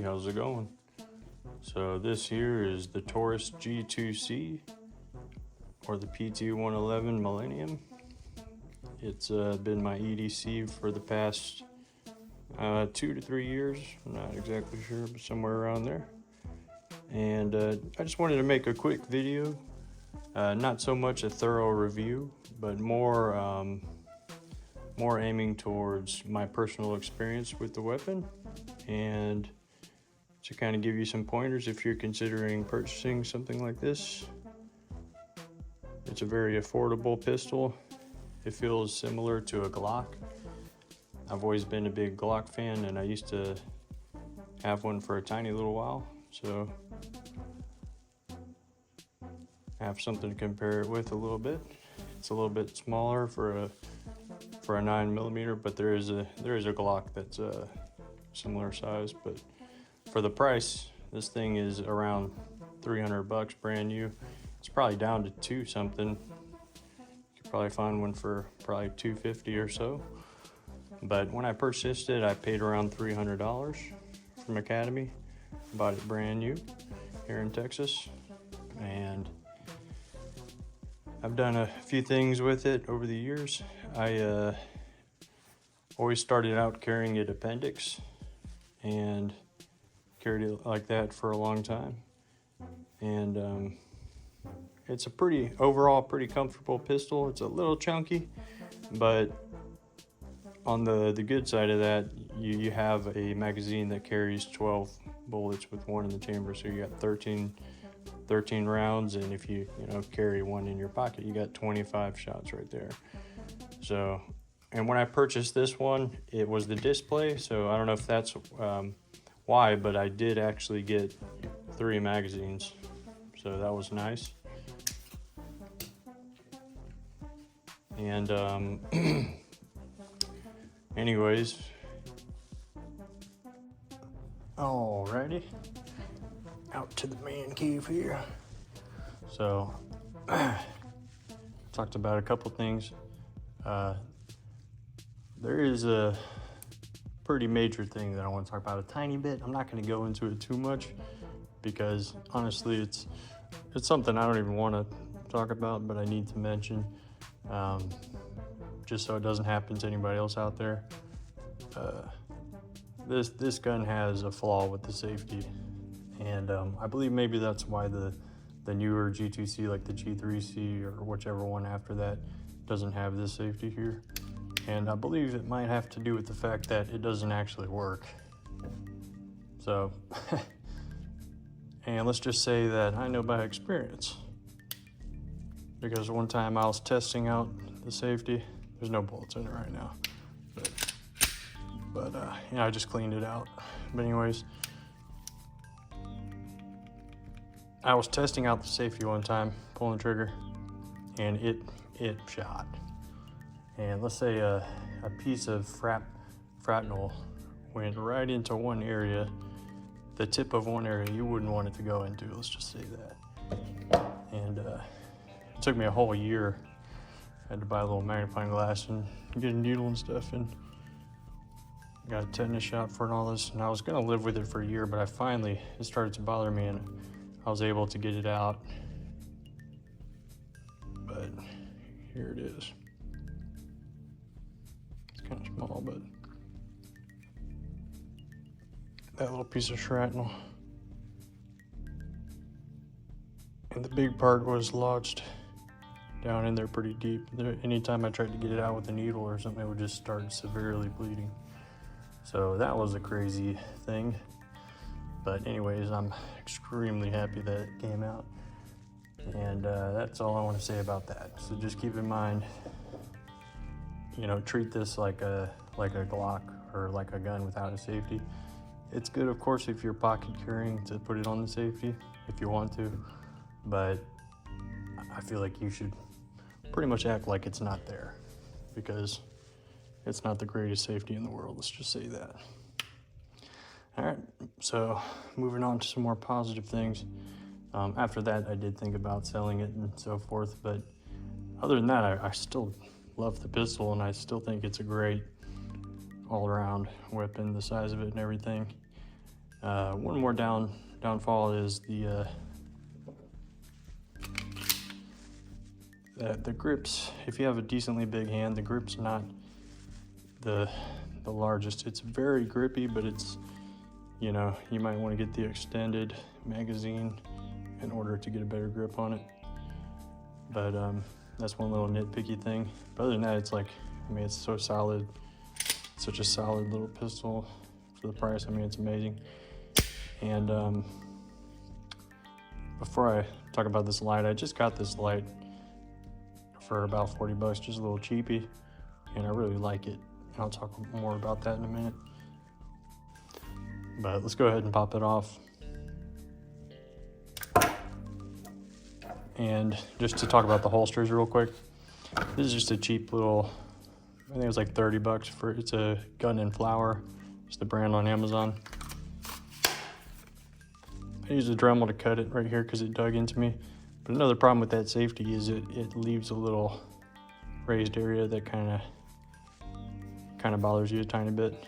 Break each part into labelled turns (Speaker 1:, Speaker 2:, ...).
Speaker 1: how's it going? So this here is the Taurus G2C, or the PT-111 Millennium. It's been my EDC for the past 2 to 3 years. I'm not exactly sure, but somewhere around there. And I just wanted to make a quick video, not so much a thorough review, but more aiming towards my personal experience with the weapon, and to kind of give you some pointers if you're considering purchasing something like this. It's a very affordable pistol. It feels similar to a Glock. I've always been a big Glock fan, and I used to have one for a tiny little while, so I have something to compare it with a little bit. It's a little bit smaller for a 9mm, but there is a Glock that's a similar size. But for the price, this thing is around $300 brand new. It's probably down to 2 something. You could probably find one for probably $250 or so. But when I purchased it, I paid around $300 from Academy. Bought it brand new here in Texas, and I've done a few things with it over the years. I always started out carrying it appendix, and carried it like that for a long time. And it's a overall pretty comfortable pistol. It's a little chunky, but on the good side of that, you have a magazine that carries 12 bullets with one in the chamber, so you got 13 rounds, and if you carry one in your pocket, you got 25 shots right there. So, and when I purchased this one, it was the display, so I don't know if that's why, but I did actually get 3 magazines, so that was nice. And anyways, alrighty, out to the man cave here. So talked about a couple things. There is a pretty major thing that I want to talk about a tiny bit. I'm not going to go into it too much because honestly it's something I don't even want to talk about, but I need to mention, just so it doesn't happen to anybody else out there. This gun has a flaw with the safety, and I believe maybe that's why the newer G2C, like the G3C or whichever one after that, doesn't have this safety here. And I believe it might have to do with the fact that it doesn't actually work. So, and let's just say that I know by experience, because one time I was testing out the safety. There's no bullets in it right now, but I just cleaned it out. But anyways, I was testing out the safety one time, pulling the trigger, and it shot. And let's say a piece of shrapnel went right into one area, the tip of one area you wouldn't want it to go into, let's just say that. And it took me a whole year. I had to buy a little magnifying glass and get a needle and stuff, and got a tetanus shot for it and all this. And I was gonna live with it for a year, but it started to bother me, and I was able to get it out. But here it is. Kind of small, but that little piece of shrapnel, and the big part was lodged down in there pretty deep. Anytime I tried to get it out with a needle or something, it would just start severely bleeding. So that was a crazy thing. But anyways, I'm extremely happy that it came out, and that's all I want to say about that. So just keep in mind, treat this like a Glock or like a gun without a safety. It's good, of course, if you're pocket carrying, to put it on the safety if you want to, but I feel like you should pretty much act like it's not there, because it's not the greatest safety in the world, let's just say that. All right, so moving on to some more positive things. After that, I did think about selling it and so forth, but other than that, I still love the pistol, and I still think it's a great all-around weapon, the size of it and everything. One more downfall is the grips. If you have a decently big hand, the grip's not the largest. It's very grippy, but it's, you know, you might want to get the extended magazine in order to get a better grip on it. But that's one little nitpicky thing. But other than that, it's like, I mean, it's so solid. Such a solid little pistol for the price. I mean, it's amazing. And before I talk about this light, I just got this light for about 40 bucks, just a little cheapy, and I really like it. And I'll talk more about that in a minute. But let's go ahead and pop it off. And just to talk about the holsters real quick, this is just a cheap little, I think it was like 30 bucks for, it's a Gun and Flower. It's the brand on Amazon. I used a Dremel to cut it right here because it dug into me. But another problem with that safety is it leaves a little raised area that kind of bothers you a tiny bit.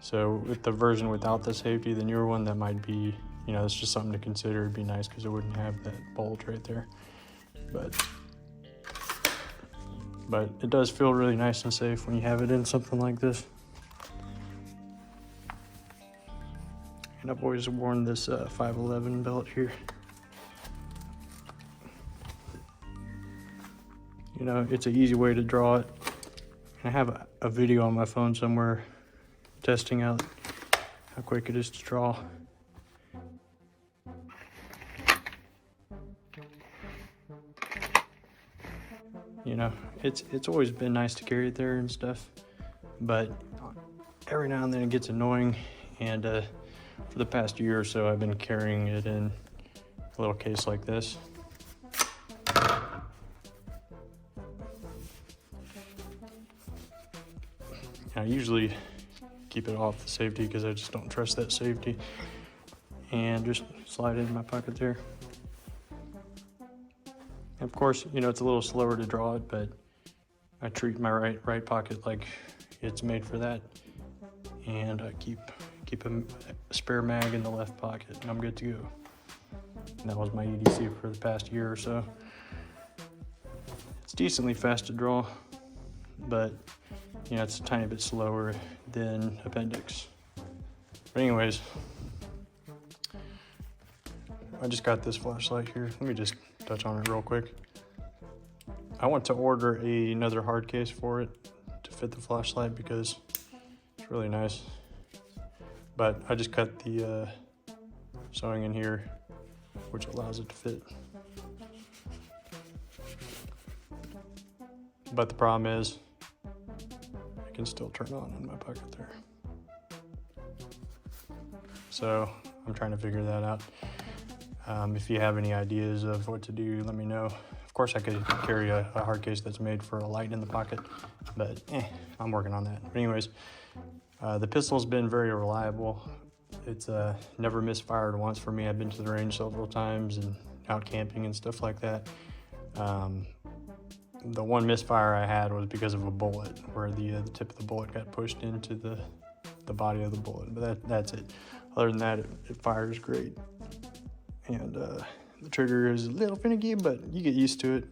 Speaker 1: So with the version without the safety, the newer one, that might be, you know, it's just something to consider. It'd be nice because it wouldn't have that bulge right there. But it does feel really nice and safe when you have it in something like this. And I've always worn this 511 belt here. You know, it's an easy way to draw it. And I have a video on my phone somewhere testing out how quick it is to draw. You know, it's always been nice to carry it there and stuff, but every now and then it gets annoying, and for the past year or so I've been carrying it in a little case like this. I usually keep it off the safety because I just don't trust that safety, and just slide it in my pocket there. Of course, you know, it's a little slower to draw it, but I treat my right pocket like it's made for that, and I keep a spare mag in the left pocket, and I'm good to go. And that was my EDC for the past year or so. It's decently fast to draw, but you know, it's a tiny bit slower than Appendix. But anyways, I just got this flashlight here. Let me just touch on it real quick. I want to order another hard case for it to fit the flashlight because it's really nice. But I just cut the sewing in here, which allows it to fit. But the problem is, it can still turn on in my pocket there. So I'm trying to figure that out. If you have any ideas of what to do, let me know. Of course, I could carry a hard case that's made for a light in the pocket, but I'm working on that. But anyways, the pistol's been very reliable. It's never misfired once for me. I've been to the range several times and out camping and stuff like that. The one misfire I had was because of a bullet, where the tip of the bullet got pushed into the body of the bullet. But that's it. Other than that, it fires great. And the trigger is a little finicky, but you get used to it.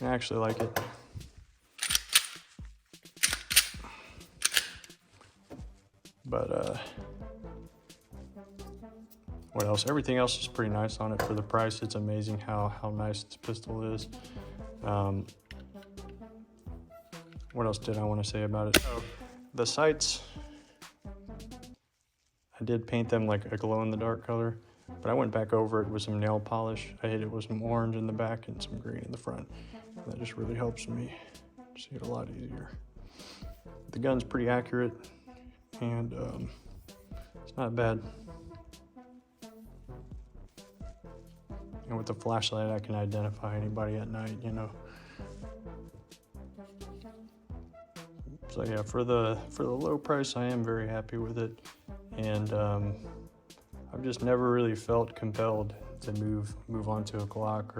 Speaker 1: I actually like it. But what else? Everything else is pretty nice on it for the price. It's amazing how nice this pistol is. What else did I want to say about it? Oh, the sights, I did paint them like a glow-in-the-dark color, but I went back over it with some nail polish. I hit it with some orange in the back and some green in the front. That just really helps me see it a lot easier. The gun's pretty accurate, and it's not bad. And with the flashlight, I can identify anybody at night, you know. So yeah, for the low price, I am very happy with it, and I've just never really felt compelled to move on to a Glock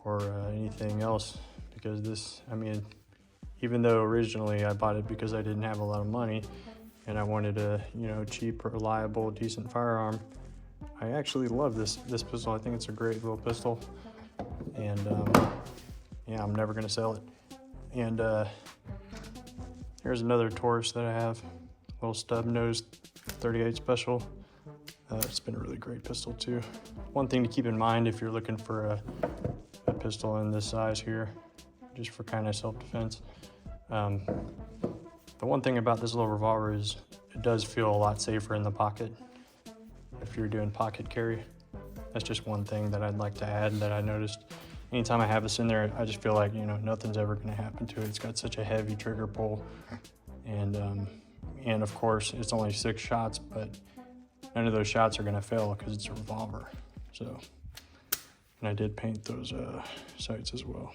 Speaker 1: or anything else, because this, I mean, even though originally I bought it because I didn't have a lot of money and I wanted a, you know, cheap, reliable, decent firearm, I actually love this pistol. I think it's a great little pistol, and yeah, I'm never gonna sell it. And here's another Taurus that I have, little stub nose 38 special. It's been a really great pistol too. One thing to keep in mind if you're looking for a pistol in this size here, just for kind of self-defense, the one thing about this little revolver is it does feel a lot safer in the pocket if you're doing pocket carry. That's just one thing that I'd like to add that I noticed. Anytime I have this in there, I just feel like, you know, nothing's ever going to happen to it. It's got such a heavy trigger pull, and of course it's only 6 shots, but none of those shots are going to fail because it's a revolver. So, and I did paint those sights as well.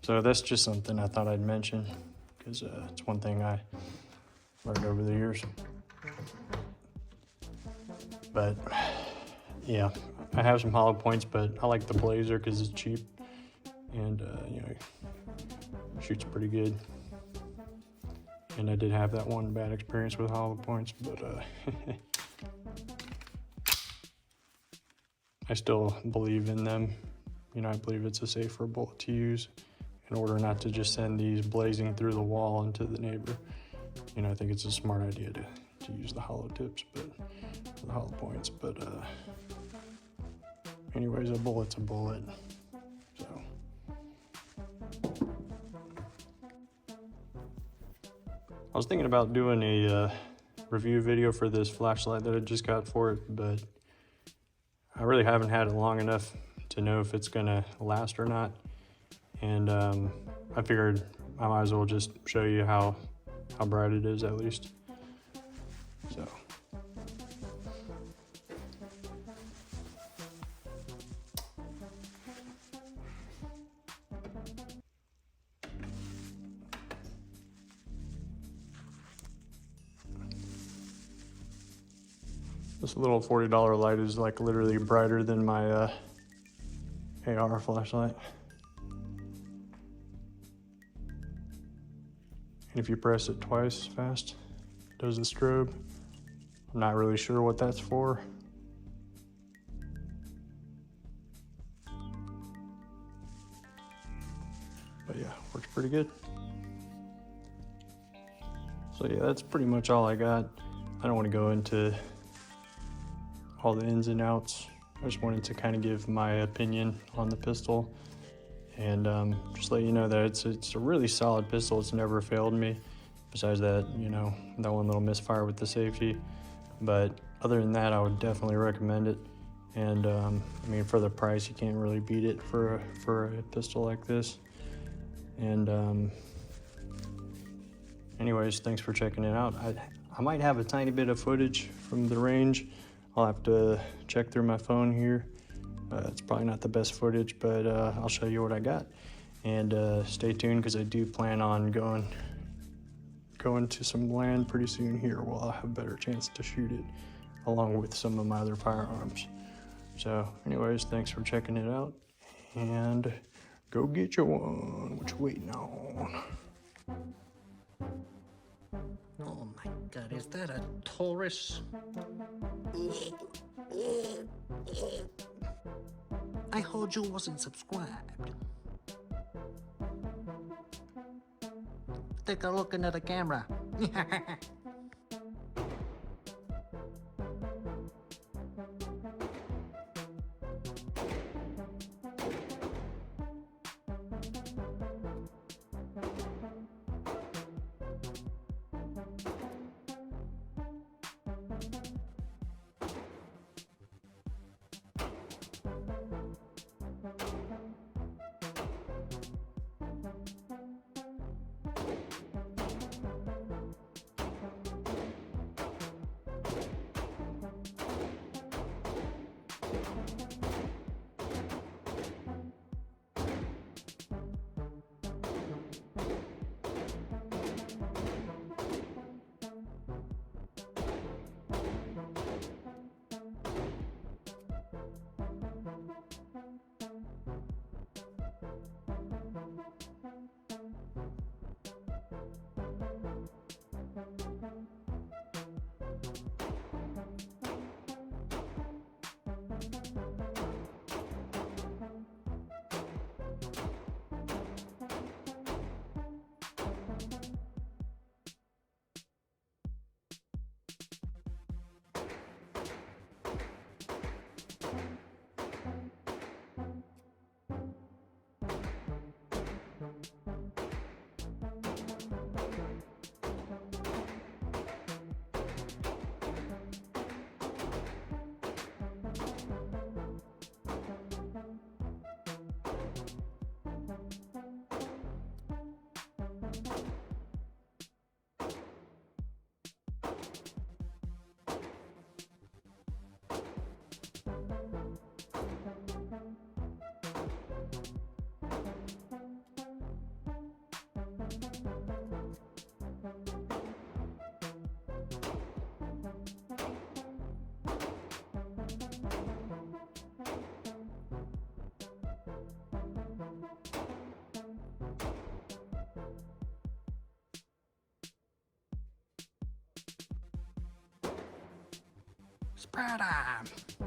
Speaker 1: So that's just something I thought I'd mention, because it's one thing I learned over the years. But yeah, I have some hollow points, but I like the Blazer because it's cheap and you know, shoots pretty good. And I did have that one bad experience with hollow points, but I still believe in them. You know, I believe it's a safer bullet to use in order not to just send these blazing through the wall into the neighbor. You know, I think it's a smart idea to use the hollow tips, but the hollow points. But anyways, a bullet's a bullet. So I was thinking about doing a review video for this flashlight that I just got for it, but I really haven't had it long enough to know if it's gonna last or not. And I figured I might as well just show you how bright it is, at least. So this little $40 light is like literally brighter than my AR flashlight. And if you press it twice fast, it does the strobe. I'm not really sure what that's for. But yeah, works pretty good. So yeah, that's pretty much all I got. I don't want to go into all the ins and outs. I just wanted to kind of give my opinion on the pistol, and just let you know that it's a really solid pistol. It's never failed me, besides that, you know, that one little misfire with the safety. But other than that, I would definitely recommend it. And I mean, for the price, you can't really beat it for a pistol like this. And anyways, thanks for checking it out. I might have a tiny bit of footage from the range. I'll have to check through my phone here. It's probably not the best footage, but I'll show you what I got. And stay tuned, because I do plan on going to some land pretty soon here where I'll have a better chance to shoot it along with some of my other firearms. So anyways, thanks for checking it out, and go get your one. What you waiting on?
Speaker 2: Oh my God, is that a Taurus? I heard you wasn't subscribed. Take a look into the camera. Spread 'em.